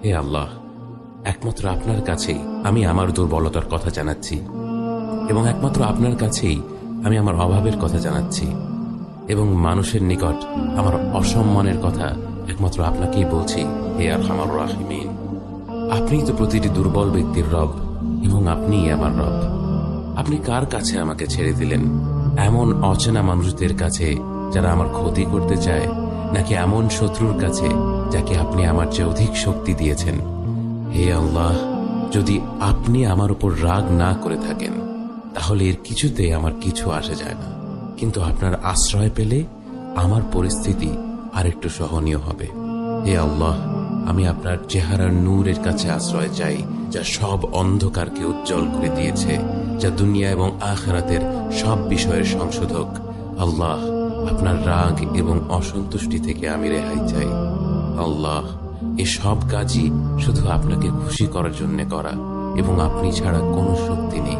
হে আল্লাহ, একমাত্র আপনার কাছেই আমি আমার দুর্বলতার কথা জানাচ্ছি, এবং একমাত্র আপনার কাছেই আমি আমার অভাবের কথা জানাচ্ছি, এবং মানুষের নিকট আমার অসম্মানের কথা একমাত্র আপনাকেই বলছি। হে আরহামার রাহিমিন, আপনিই তো প্রতিটি দুর্বল ব্যক্তির রব, এবং আপনিই আমার রব। আপনি কার কাছে আমাকে ছেড়ে দিলেন? এমন অচেনা মানুষদের কাছে যারা আমার ক্ষতি করতে চায়, নাকি এমন শত্রুর কাছে যাকে আপনি আমার চেয়ে অধিক শক্তি দিয়েছেন? হে আল্লাহ, যদি আপনি আমার উপর রাগ না করে থাকেন তাহলে এর কিছুতে আমার কিছু আসে যায় না, কিন্তু আপনার আশ্রয় পেলে আমার পরিস্থিতি আরেকটু সহনীয় হবে। হে আল্লাহ, আমি আপনার চেহারার নূরের কাছে আশ্রয় চাই, যা সব অন্ধকারকে উজ্জ্বল করে দিয়েছে, যা দুনিয়া এবং আখিরাতের সব বিষয়ের সংশোধক। আল্লাহ, আপনার রাগ এবং অসন্তুষ্টি থেকে আমি রেহাই চাই। আল্লাহ, এ সব কাজই শুধু আপনাকে খুশি করার জন্য করা, এবং আপনি ছাড়া কোনো শক্তি নেই।